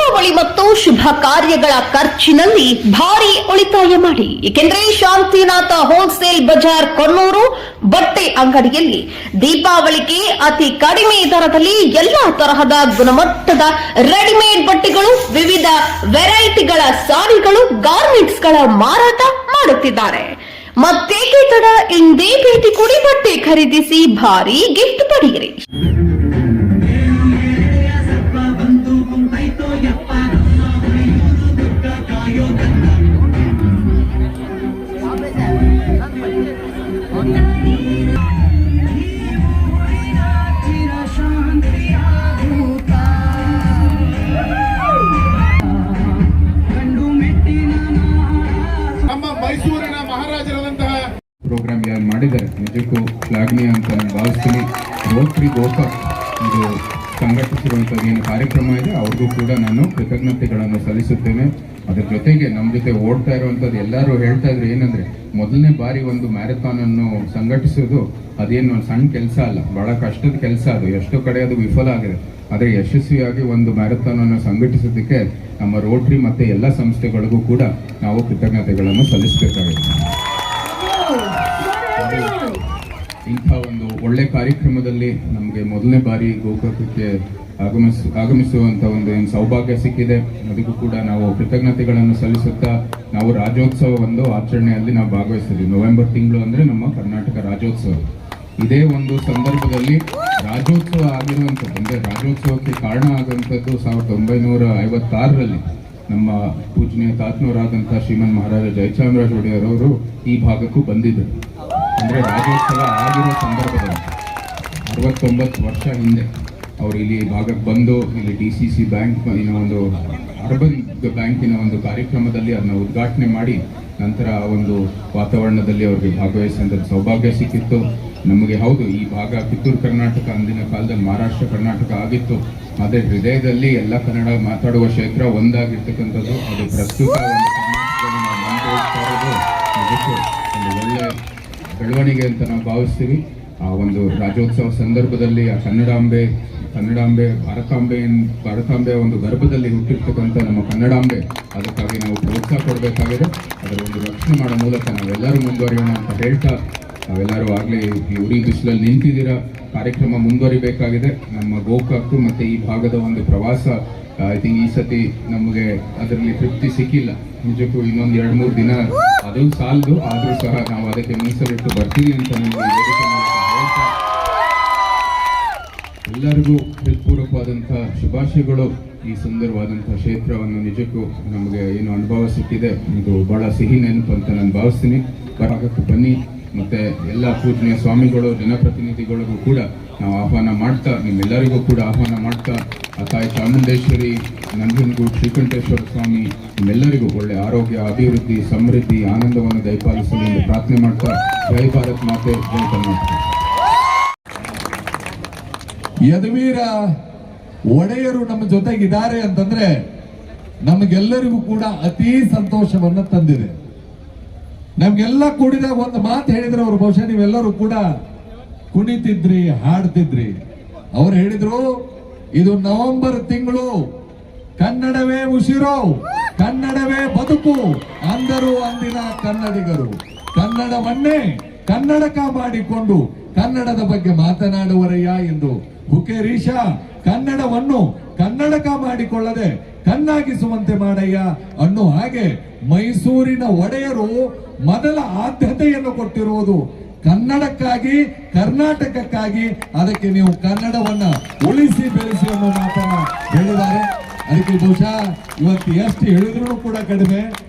ದೀಪಾವಳಿ ಮತ್ತು ಶುಭ ಕಾರ್ಯಗಳ ಖರ್ಚಿನಲ್ಲಿ ಭಾರಿ ಉಳಿತಾಯ ಮಾಡಿ. ಏಕೆಂದರೆ ಶಾಂತಿನಾಥ ಹೋಲ್ಸೇಲ್ ಬಜಾರ್ ಕೊಣ್ಣೂರು ಬಟ್ಟೆ ಅಂಗಡಿಯಲ್ಲಿ ದೀಪಾವಳಿಗೆ ಅತಿ ಕಡಿಮೆ ದರದಲ್ಲಿ ಎಲ್ಲಾ ತರಹದ ಗುಣಮಟ್ಟದ ರೆಡಿಮೇಡ್ ಬಟ್ಟೆಗಳು, ವಿವಿಧ ವೆರೈಟಿಗಳ ಸಾರಿಗಳು, ಗಾರ್ಮೆಂಟ್ಸ್ಗಳ ಮಾರಾಟ ಮಾಡುತ್ತಿದ್ದಾರೆ. ಮತ್ತೇಕೆ ತಡ, ಇಂದೇ ಭೇಟಿ ಕೊಡಿ, ಬಟ್ಟೆ ಖರೀದಿಸಿ, ಭಾರಿ ಗಿಫ್ಟ್ ಪಡೆಯಿರಿ. ಮೈಸೂರಿನ ಮಹಾರಾಜರಾದಂತಹ ಪ್ರೋಗ್ರಾಮ್ ಯಾರು ಮಾಡಿದ್ದಾರೆ ನಿಜಕ್ಕೂ ಶ್ಲಾಘನೀಯ ಅಂತ ನಾನು ಭಾವಿಸ್ತೀನಿ. ರೋಟರಿ ಗೋಕಾಕ್ ಇದು ಸಂಘಟಿಸಿರುವಂಥದ್ದು ಏನು ಕಾರ್ಯಕ್ರಮ ಇದೆ ಅವ್ರಿಗೂ ಕೂಡ ನಾನು ಕೃತಜ್ಞತೆಗಳನ್ನು ಸಲ್ಲಿಸುತ್ತೇನೆ. ಅದ್ರ ಜೊತೆಗೆ ನಮ್ಮ ಜೊತೆ ಓಡ್ತಾ ಇರುವಂಥದ್ದು ಎಲ್ಲರೂ ಹೇಳ್ತಾ ಇದ್ರು ಏನಂದ್ರೆ, ಮೊದಲನೇ ಬಾರಿ ಒಂದು ಮ್ಯಾರಥಾನ್ ಅನ್ನು ಸಂಘಟಿಸೋದು ಅದೇನು ಒಂದು ಸಣ್ಣ ಕೆಲಸ ಅಲ್ಲ, ಬಹಳ ಕಷ್ಟದ ಕೆಲಸ. ಅದು ಎಷ್ಟೋ ಕಡೆ ಅದು ವಿಫಲ ಆಗಿದೆ. ಆದರೆ ಯಶಸ್ವಿಯಾಗಿ ಒಂದು ಮ್ಯಾರಥಾನ್ ಅನ್ನು ಸಂಘಟಿಸೋದಕ್ಕೆ ನಮ್ಮ ರೋಟರಿ ಮತ್ತೆ ಎಲ್ಲ ಸಂಸ್ಥೆಗಳಿಗೂ ಕೂಡ ನಾವು ಕೃತಜ್ಞತೆಗಳನ್ನು ಸಲ್ಲಿಸಬೇಕಾಗಿದೆ. ಇಂಥ ಒಂದು ಒಳ್ಳೆ ಕಾರ್ಯಕ್ರಮದಲ್ಲಿ ನಮಗೆ ಮೊದಲನೇ ಬಾರಿ ಗೋಕಾಕಕ್ಕೆ ಆಗಮಿಸುವಂತ ಒಂದು ಏನು ಸೌಭಾಗ್ಯ ಸಿಕ್ಕಿದೆ, ಅದಕ್ಕೂ ಕೂಡ ನಾವು ಕೃತಜ್ಞತೆಗಳನ್ನು ಸಲ್ಲಿಸುತ್ತಾ ನಾವು ರಾಜ್ಯೋತ್ಸವ ಒಂದು ಆಚರಣೆಯಲ್ಲಿ ನಾವು ಭಾಗವಹಿಸ್ತೀವಿ. ನವೆಂಬರ್ ತಿಂಗಳು ಅಂದ್ರೆ ನಮ್ಮ ಕರ್ನಾಟಕ ರಾಜ್ಯೋತ್ಸವ. ಇದೇ ಒಂದು ಸಂದರ್ಭದಲ್ಲಿ ರಾಜ್ಯೋತ್ಸವ ಆಗಿರುವಂಥದ್ದು ಅಂದ್ರೆ ರಾಜ್ಯೋತ್ಸವಕ್ಕೆ ಕಾರಣ ಆಗುವಂಥದ್ದು 1956ರಲ್ಲಿ ನಮ್ಮ ಪೂಜನೀಯ ತಾತನವರಾದಂತಹ ಶ್ರೀಮಂತ ಮಹಾರಾಜ ಜಯಚಾಮರಾಜ ಒಡೆಯರ್ ಅವರು ಈ ಭಾಗಕ್ಕೂ ಬಂದಿದ್ದರು. ಅಂದ್ರೆ ರಾಜ್ಯೋತ್ಸವ ಆಗಿರೋ ಸಂದರ್ಭದಲ್ಲಿ 69 ವರ್ಷ ಹಿಂದೆ ಅವರು ಇಲ್ಲಿ ಭಾಗಕ್ಕೆ ಬಂದು ಇಲ್ಲಿ DCC ಬ್ಯಾಂಕ್ ಒಂದು ಅರ್ಬನ್ ಬ್ಯಾಂಕಿನ ಒಂದು ಕಾರ್ಯಕ್ರಮದಲ್ಲಿ ಅದನ್ನ ಉದ್ಘಾಟನೆ ಮಾಡಿ ನಂತರ ಆ ಒಂದು ವಾತಾವರಣದಲ್ಲಿ ಅವ್ರಿಗೆ ಭಾಗವಹಿಸುವಂಥ ಸೌಭಾಗ್ಯ ಸಿಕ್ಕಿತ್ತು ನಮಗೆ. ಹೌದು, ಈ ಭಾಗ ಕಿತ್ತೂರು ಕರ್ನಾಟಕ ಅಂದಿನ ಕಾಲದಲ್ಲಿ ಮಹಾರಾಷ್ಟ್ರ ಕರ್ನಾಟಕ ಆಗಿತ್ತು. ಆದರೆ ಹೃದಯದಲ್ಲಿ ಎಲ್ಲ ಕನ್ನಡ ಮಾತಾಡುವ ಕ್ಷೇತ್ರ ಒಂದಾಗಿರ್ತಕ್ಕಂಥದ್ದು. ಅದು ಪ್ರಸ್ತುತ ಒಂದು ಕರ್ನಾಟಕದಲ್ಲಿ ನಾವು ಮುಂದುವರಿಸ್ತಾ ಇರೋದು ನಿಜಕ್ಕೂ ಒಂದು ಒಳ್ಳೆ ಬೆಳವಣಿಗೆ ಅಂತ ನಾವು ಭಾವಿಸ್ತೀವಿ. ಆ ಒಂದು ರಾಜ್ಯೋತ್ಸವ ಸಂದರ್ಭದಲ್ಲಿ ಆ ಕನ್ನಡಾಂಬೆ ಭಾರತಾಂಬೆ ಒಂದು ಗರ್ಭದಲ್ಲಿ ಹುಟ್ಟಿರ್ತಕ್ಕಂಥ ನಮ್ಮ ಕನ್ನಡಾಂಬೆ, ಅದಕ್ಕಾಗಿ ನಾವು ಪ್ರೋತ್ಸಾಹ ಕೊಡಬೇಕಾಗಿದೆ. ಅದರ ಒಂದು ರಕ್ಷಣೆ ಮಾಡೋ ಮೂಲಕ ನಾವೆಲ್ಲರೂ ಮುಂದುವರಿಯೋಣ ಅಂತ ಹೇಳ್ತಾ, ನಾವೆಲ್ಲರೂ ಆಗಲೇ ಈ ಉರಿ ಬಿಸಿಲಲ್ಲಿ ನಿಂತಿದ್ದೀರಾ, ಕಾರ್ಯಕ್ರಮ ಮುಂದುವರಿಬೇಕಾಗಿದೆ. ನಮ್ಮ ಗೋಕಾಕು ಮತ್ತೆ ಈ ಭಾಗದ ಒಂದು ಪ್ರವಾಸ ಐ ಥಿಂಕ್ ಈ ಸತಿ ನಮಗೆ ಅದರಲ್ಲಿ ತೃಪ್ತಿ ಸಿಕ್ಕಿಲ್ಲ. ನಿಜಕ್ಕೂ ಇನ್ನೊಂದು 2-3 ದಿನ ಅದು ಸಾಲದು, ಆದರೂ ಸಹ ನಾವು ಅದಕ್ಕೆ ಮೀಸಲಿಟ್ಟು ಬರ್ತೀವಿ ಅಂತ ನಿಮಗೆ ಹೇಳ್ತಾ ಎಲ್ಲರಿಗೂ ಹೃತ್ಪೂರ್ವಕವಾದಂತಹ ಶುಭಾಶಯಗಳು. ಈ ಸುಂದರವಾದಂತಹ ಕ್ಷೇತ್ರವನ್ನು ನಿಜಕ್ಕೂ ನಮಗೆ ಏನು ಅನುಭವ ಸಿಕ್ಕಿದೆ, ಇದು ಬಹಳ ಸಿಹಿ ನೆನಪು ಅಂತ ನಾನು ಭಾವಿಸ್ತೀನಿ. ಭಾಗಕ್ಕೆ ಬನ್ನಿ, ಮತ್ತೆ ಎಲ್ಲ ಪೂಜನೀಯ ಸ್ವಾಮಿಗಳು, ಜನಪ್ರತಿನಿಧಿಗಳಿಗೂ ಕೂಡ ನಾವು ಆಹ್ವಾನ ಮಾಡ್ತಾ, ನಿಮ್ಮೆಲ್ಲರಿಗೂ ಕೂಡ ಆಹ್ವಾನ ಮಾಡ್ತಾ, ಆ ತಾಯಿ ಚಾಮುಂಡೇಶ್ವರಿ, ನಂಜನಗೂಡು ಶ್ರೀಕಂಠೇಶ್ವರ ಸ್ವಾಮಿ ನಿಮ್ಮೆಲ್ಲರಿಗೂ ಒಳ್ಳೆ ಆರೋಗ್ಯ, ಅಭಿವೃದ್ಧಿ, ಸಮೃದ್ಧಿ, ಆನಂದವನ್ನು ದಯಪಾಲಿಸಲು ಎಂದು ಪ್ರಾರ್ಥನೆ ಮಾಡ್ತಾ, ಜೈ ಭಾರತ್ ಮಾತೆ, ಜೈ ಕರ್ನಾಟಕ. ಯದುವೀರ ಒಡೆಯರು ನಮ್ಮ ಜೊತೆಗಿದ್ದಾರೆ ಅಂತಂದ್ರೆ ನಮಗೆಲ್ಲರಿಗೂ ಕೂಡ ಅತೀ ಸಂತೋಷವನ್ನ ತಂದಿದೆ. ನಮ್ಗೆಲ್ಲ ಕೂಡಿದಾಗ ಒಂದು ಮಾತು ಹೇಳಿದ್ರು ಅವರು, ಬಹುಶಃ ನೀವೆಲ್ಲರೂ ಕೂಡ ಕುಣಿತಿದ್ರಿ, ಹಾಡ್ತಿದ್ರಿ. ಅವ್ರು ಹೇಳಿದ್ರು, ಇದು ನವೆಂಬರ್ ತಿಂಗಳು, ಕನ್ನಡವೇ ಉಸಿರು, ಕನ್ನಡವೇ ಬದುಕು ಅಂದರು ಅಂದಿನ ಕನ್ನಡಿಗರು. ಕನ್ನಡವನ್ನೇ ಕನ್ನಡಕ ಮಾಡಿಕೊಂಡು ಕನ್ನಡದ ಬಗ್ಗೆ ಮಾತನಾಡುವರಯ್ಯ ಎಂದು ಹುಕೇರೀಶ ಕನ್ನಡವನ್ನು ಕನ್ನಡಕ ಮಾಡಿಕೊಳ್ಳದೆ ಕಣ್ಣಾಗಿಸುವಂತೆ ಮಾಡಯ್ಯ ಅನ್ನೋ ಹಾಗೆ ಮೈಸೂರಿನ ಒಡೆಯರು ಮೊದಲ ಆದ್ಯತೆಯನ್ನು ಕೊಟ್ಟಿರುವುದು ಕನ್ನಡಕ್ಕಾಗಿ, ಕರ್ನಾಟಕಕ್ಕಾಗಿ. ಅದಕ್ಕೆ ನೀವು ಕನ್ನಡವನ್ನ ಉಳಿಸಿ ಬೆಳೆಸಿ ಅನ್ನೋ ಮಾತನ್ನ ಹೇಳಿದ್ದಾರೆ. ಅದಕ್ಕೆ ಬಹುಶಃ ಇವತ್ತು ಎಷ್ಟು ಹೇಳಿದ್ರು ಕೂಡ ಕಡಿಮೆ.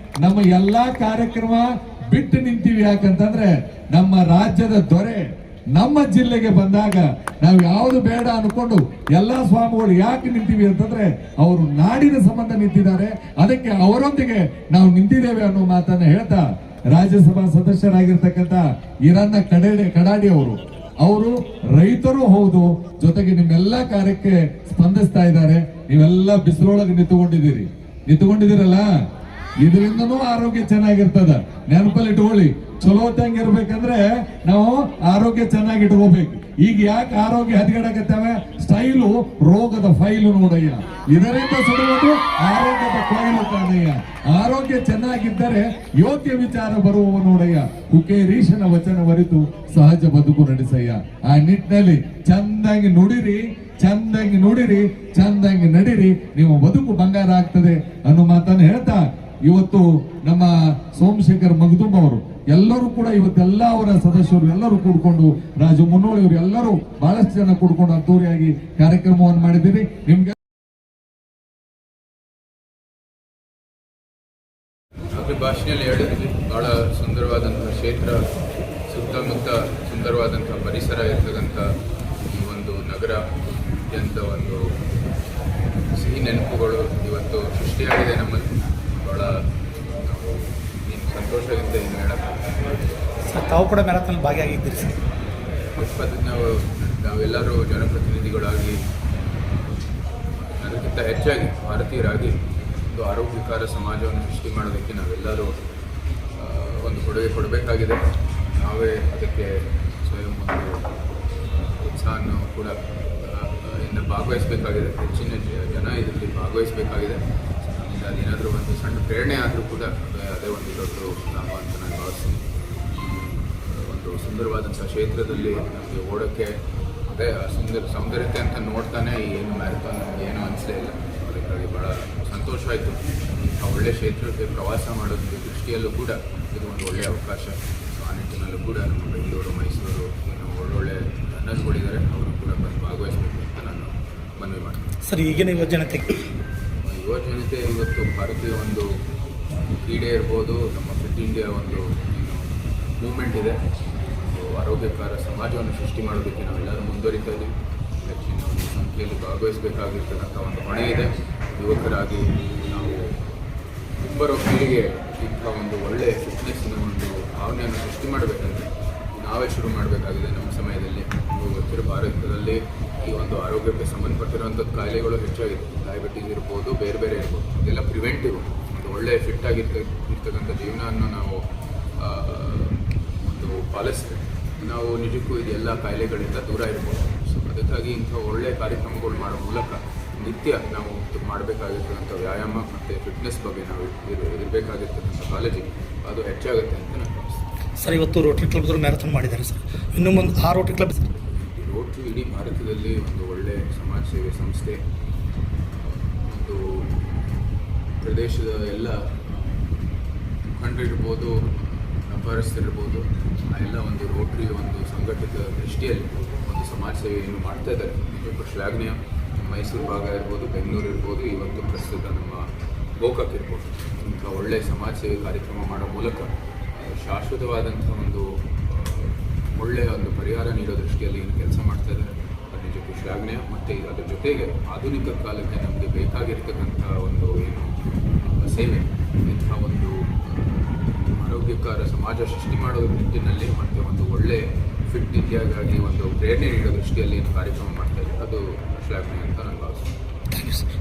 ನಮ್ಮ ಎಲ್ಲಾ ಕಾರ್ಯಕ್ರಮ ಬಿಟ್ಟು ನಿಂತೀವಿ. ಯಾಕಂತಂದ್ರೆ ನಮ್ಮ ರಾಜ್ಯದ ದೊರೆ ನಮ್ಮ ಜಿಲ್ಲೆಗೆ ಬಂದಾಗ ನಾವು ಯಾವುದು ಬೇಡ ಅನ್ಕೊಂಡು ಎಲ್ಲಾ ಸ್ವಾಮಿಗಳು ಯಾಕೆ ನಿಂತೀವಿ ಅಂತಂದ್ರೆ ಅವರು ನಾಡಿನ ಸಂಬಂಧ ನಿಂತಿದ್ದಾರೆ, ಅದಕ್ಕೆ ಅವರೊಂದಿಗೆ ನಾವು ನಿಂತಿದ್ದೇವೆ ಅನ್ನೋ ಮಾತನ್ನ ಹೇಳ್ತಾ, ರಾಜ್ಯಸಭಾ ಸದಸ್ಯರಾಗಿರ್ತಕ್ಕಂಥ ಈರಣ್ಣ ಕಡಾಡಿ ಅವರು ರೈತರು ಹೌದು, ಜೊತೆಗೆ ನಿಮ್ಮೆಲ್ಲ ಕಾರ್ಯಕ್ಕೆ ಸ್ಪಂದಿಸ್ತಾ ಇದ್ದಾರೆ. ನೀವೆಲ್ಲ ಬಿಸಿಲೊಳಗೆ ನಿಂತುಕೊಂಡಿದ್ದೀರಲ್ಲ, ಇದರಿಂದನೂ ಆರೋಗ್ಯ ಚೆನ್ನಾಗಿರ್ತದ. ನೆನಪಲ್ಲಿ ಇಟ್ಕೊಳ್ಳಿ, ಚಲೋ ಹೊತ್ತಂಗೆ ಇರ್ಬೇಕಂದ್ರೆ ನಾವು ಆರೋಗ್ಯ ಚೆನ್ನಾಗಿ ಇಟ್ಕೋಬೇಕು. ಈಗ ಯಾಕೆ ಆರೋಗ್ಯ ಹದಗೆಡಕತ್ತವೆ? ಸ್ಟೈಲು ರೋಗದ ಫೈಲು ನೋಡಯ್ಯ, ಇದರಿಂದ ಸುಡುವುದು ಆರೋಗ್ಯದ ಫೈಲು ಕಾಣಯ್ಯ. ಆರೋಗ್ಯ ಚೆನ್ನಾಗಿದ್ದರೆ ಯೋಗ್ಯ ವಿಚಾರ ಬರುವವ ನೋಡಯ್ಯ. ಕುಕೇರೀಶನ ವಚನ ವರಿತು ಸಹಜ ಬದುಕು ನಡೆಸಯ್ಯ. ಆ ನಿಟ್ಟಿನಲ್ಲಿ ಚಂದಾಗಿ ನುಡಿರಿ, ಚಂದಾಗಿ ನುಡಿರಿ, ಚಂದಾಗಿ ನಡಿರಿ, ನಿಮ್ಮ ಬದುಕು ಬಂಗಾರ ಆಗ್ತದೆ ಅನ್ನೋ ಮಾತನ್ನು ಹೇಳ್ತಾ, ಇವತ್ತು ನಮ್ಮ ಸೋಮಶೇಖರ್ ಮಗದುಂ ಅವರು ಎಲ್ಲರೂ ಕೂಡ ಇವತ್ತೆಲ್ಲ ಅವರ ಸದಸ್ಯರು ಎಲ್ಲರೂ ಕೂಡ್ಕೊಂಡು, ರಾಜು ಮುನ್ನೋಳಿ ಅವರು ಎಲ್ಲರೂ ಬಹಳಷ್ಟು ಜನ ಕೂಡ್ಕೊಂಡು ಅದ್ದೂರಿಯಾಗಿ ಕಾರ್ಯಕ್ರಮವನ್ನು ಮಾಡಿದ್ದೀರಿ. ನಿಮ್ಗೆ ಭಾಷೆಯಲ್ಲಿ ಹೇಳಿದ್ವಿ, ಬಹಳ ಸುಂದರವಾದಂತಹ ಕ್ಷೇತ್ರ, ಸುತ್ತಮುತ್ತ ಸುಂದರವಾದಂತಹ ಪರಿಸರ ಇರ್ತಕ್ಕಂಥ ಈ ಒಂದು ನಗರ ಅತ್ಯಂತ ಒಂದು ಸಿಹಿ ನೆನಪುಗಳು ಇವತ್ತು ಸೃಷ್ಟಿಯಾಗಿದೆ ನಮ್ಮಲ್ಲಿ. ಬಹಳ ನಾವು ಸಂತೋಷದಿಂದ ಏನು ಹೇಳೋಕ್ಕಾಗ್ತದೆ. ಸರ್, ತಾವು ಕೂಡ ಮ್ಯಾರಥಾನ್ ಭಾಗಿಯಾಗಿದ್ದೀರಿ ಸರ್. ನಾವೆಲ್ಲರೂ ಜನಪ್ರತಿನಿಧಿಗಳಾಗಿ, ಅದಕ್ಕಿಂತ ಹೆಚ್ಚಾಗಿ ಭಾರತೀಯರಾಗಿ ಒಂದು ಆರೋಗ್ಯಕರ ಸಮಾಜವನ್ನು ಸೃಷ್ಟಿ ಮಾಡೋದಕ್ಕೆ ನಾವೆಲ್ಲರೂ ಒಂದು ಕೊಡುಗೆ ಕೊಡಬೇಕಾಗಿದೆ. ನಾವೇ ಅದಕ್ಕೆ ಸ್ವಯಂ ಒಂದು ಉತ್ಸಾಹವನ್ನು ಕೂಡ ಇಂದ ಭಾಗವಹಿಸಬೇಕಾಗಿದೆ. ಹೆಚ್ಚಿನ ಜನ ಇದರಲ್ಲಿ ಭಾಗವಹಿಸಬೇಕಾಗಿದೆ. ಅದೇನಾದರೂ ಒಂದು ಸಣ್ಣ ಪ್ರೇರಣೆ ಆದರೂ ಕೂಡ ಅದೇ ಒಂದು ದೊಡ್ಡ ಲಾಭ ಅಂತ ನಾನು ಭಾವಿಸ್ತೀನಿ. ಒಂದು ಸುಂದರವಾದಂಥ ಕ್ಷೇತ್ರದಲ್ಲಿ ನಮಗೆ ಓಡೋಕ್ಕೆ ಅದೇ ಸೌಂದರ್ಯತೆ ಅಂತ ನೋಡ್ತಾನೆ ಏನು ಮ್ಯಾರಥಾನ್ ನಮಗೆ ಏನೂ ಅನಿಸಲೇ ಇಲ್ಲ. ಅದಕ್ಕಾಗಿ ಭಾಳ ಸಂತೋಷ ಆಯಿತು. ಇಂಥ ಒಳ್ಳೆಯ ಕ್ಷೇತ್ರಕ್ಕೆ ಪ್ರವಾಸ ಮಾಡೋದ್ರ ದೃಷ್ಟಿಯಲ್ಲೂ ಕೂಡ ಇದು ಒಂದು ಒಳ್ಳೆಯ ಅವಕಾಶ. ಆ ನಿಟ್ಟಿನಲ್ಲೂ ಕೂಡ ನಮ್ಮ ಬೆಂಗಳೂರು, ಮೈಸೂರು ಏನು ಒಳ್ಳೊಳ್ಳೆ ರನ್ನರ್ಸ್ಗಳಿದ್ದಾರೆ, ಅವರು ಕೂಡ ಬಂದು ಭಾಗವಹಿಸಬೇಕು ಅಂತ ನಾನು ಮನವಿ ಮಾಡ್ತೀನಿ. ಸರ್, ಈಗಿನ ಯುವಜನತೆಗೆ ಇವತ್ತು ಭಾರತೀಯ ಒಂದು ಕ್ರೀಡೆ ಇರ್ಬೋದು, ನಮ್ಮ ಫಿಟ್ ಇಂಡಿಯಾ ಒಂದು ಮೂವ್ಮೆಂಟ್ ಇದೆ. ಆರೋಗ್ಯಕರ ಸಮಾಜವನ್ನು ಸೃಷ್ಟಿ ಮಾಡೋದಕ್ಕೆ ನಾವೆಲ್ಲರೂ ಮುಂದುವರಿತಾ ಇದ್ದೀವಿ. ಹೆಚ್ಚಿನ ಒಂದು ಸಂಖ್ಯೆಯಲ್ಲಿ ಭಾಗವಹಿಸಬೇಕಾಗಿರ್ತಕ್ಕಂಥ ಒಂದು ಹೊಣೆ ಇದೆ. ಯುವಕರಾಗಿ ನಾವು ಮುಂಬರೋ ಪೀಳಿಗೆ ಇಂಥ ಒಂದು ಒಳ್ಳೆಯ ಫಿಟ್ನೆಸ್ಸಿನ ಒಂದು ಭಾವನೆಯನ್ನು ಸೃಷ್ಟಿ ಮಾಡಬೇಕಂದ್ರೆ ನಾವೇ ಶುರು ಮಾಡಬೇಕಾಗಿದೆ. ನಮ್ಮ ಸಮಯದಲ್ಲಿ ಗೊತ್ತಿರೋ ಭಾರತದಲ್ಲಿ ಈ ಒಂದು ಆರೋಗ್ಯಕ್ಕೆ ಸಂಬಂಧಪಟ್ಟಿರುವಂಥದ್ದು ಕಾಯಿಲೆಗಳು ಹೆಚ್ಚಾಗಿದೆ. ಡಯಾಬಿಟೀಸ್ ಇರ್ಬೋದು, ಬೇರೆ ಬೇರೆ ಇರ್ಬೋದು, ಇದೆಲ್ಲ ಪ್ರಿವೆಂಟಿವ್. ಒಂದು ಒಳ್ಳೆಯ ಫಿಟ್ ಆಗಿರ್ತಕ್ಕಂಥ ಜೀವನವನ್ನು ನಾವು ಒಂದು ಪಾಲಿಸ್ಬೇಕು. ನಾವು ನಿಜಕ್ಕೂ ಇದೆಲ್ಲ ಕಾಯಿಲೆಗಳಿಂದ ದೂರ ಇರ್ಬೋದು. ಸೊ ಅದಕ್ಕಾಗಿ ಇಂಥ ಒಳ್ಳೆಯ ಕಾರ್ಯಕ್ರಮಗಳು ಮಾಡೋ ಮೂಲಕ ನಿತ್ಯ ನಾವು ಮಾಡಬೇಕಾಗಿರ್ತಕ್ಕಂಥ ವ್ಯಾಯಾಮ ಮತ್ತು ಫಿಟ್ನೆಸ್ ಬಗ್ಗೆ ನಾವು ಇರಬೇಕಾಗಿರ್ತಕ್ಕಂಥ ಕಾಳಜಿ ಅದು ಹೆಚ್ಚಾಗುತ್ತೆ ಅಂತ ನಾನು ಭಾವಿಸ್ತೀನಿ. ಸರ್, ಇವತ್ತು ರೋಟರಿ ಕ್ಲಬ್ದವರು ಮ್ಯಾರಥಾನ್ ಮಾಡಿದ್ದಾರೆ ಸರ್. ಇನ್ನೂ ಮುಂದೆ ಆ ರೋಟರಿ ಕ್ಲಬ್ ರೋಟರಿ ಇಡೀ ಭಾರತದಲ್ಲಿ ಒಂದು ಒಳ್ಳೆಯ ಸಮಾಜ ಸೇವೆ ಸಂಸ್ಥೆ. ಒಂದು ಪ್ರದೇಶದ ಎಲ್ಲ ಮುಖಂಡರಿರ್ಬೋದು, ವ್ಯಾಪಾರಸ್ಥರಿರ್ಬೋದು, ಆ ಎಲ್ಲ ಒಂದು ರೋಟರಿ ಒಂದು ಸಂಘಟಿತ ದೃಷ್ಟಿಯಲ್ಲಿ ಒಂದು ಸಮಾಜ ಸೇವೆಯನ್ನು ಮಾಡ್ತಾ ಇದ್ದಾರೆ. ಇದೊಂದು ಶ್ಲಾಘನೀಯ. ಮೈಸೂರು ಭಾಗ ಇರ್ಬೋದು, ಬೆಂಗಳೂರು ಇರ್ಬೋದು, ಇವತ್ತು ಪ್ರಸ್ತುತ ನಮ್ಮ ಗೋಕಾಕ್ ಇರ್ಬೋದು, ಇಂಥ ಒಳ್ಳೆಯ ಸಮಾಜ ಸೇವೆ ಕಾರ್ಯಕ್ರಮ ಮಾಡೋ ಮೂಲಕ ಶಾಶ್ವತವಾದಂಥ ಒಂದು ಒಳ್ಳೆಯ ಒಂದು ಪರಿಹಾರ ನೀಡೋ ದೃಷ್ಟಿಯಲ್ಲಿ ಏನು ಕೆಲಸ ಮಾಡ್ತಾ ಇದ್ದಾರೆ, ಅದು ನಿಜಕ್ಕೂ ಶ್ಲಾಘನೀಯ. ಮತ್ತು ಅದರ ಜೊತೆಗೆ ಆಧುನಿಕ ಕಾಲಕ್ಕೆ ನಮಗೆ ಬೇಕಾಗಿರ್ತಕ್ಕಂಥ ಒಂದು ಏನು ಸೇವೆ, ಇಂಥ ಒಂದು ಆರೋಗ್ಯಕರ ಸಮಾಜ ಸೃಷ್ಟಿ ಮಾಡೋದ್ರ ನಿಟ್ಟಿನಲ್ಲಿ ಮತ್ತು ಒಂದು ಒಳ್ಳೆಯ ಫಿಟ್ ಇಂಡಿಯಾಗಾಗಿ ಒಂದು ಪ್ರೇರಣೆ ನೀಡೋ ದೃಷ್ಟಿಯಲ್ಲಿ ಏನು ಕಾರ್ಯಕ್ರಮ ಮಾಡ್ತಾ ಇದ್ದಾರೆ, ಅದು ಶ್ಲಾಘನೀಯ ಅಂತ ನಾನು ಭಾವಿಸ್ತೀನಿ. Thank you sir.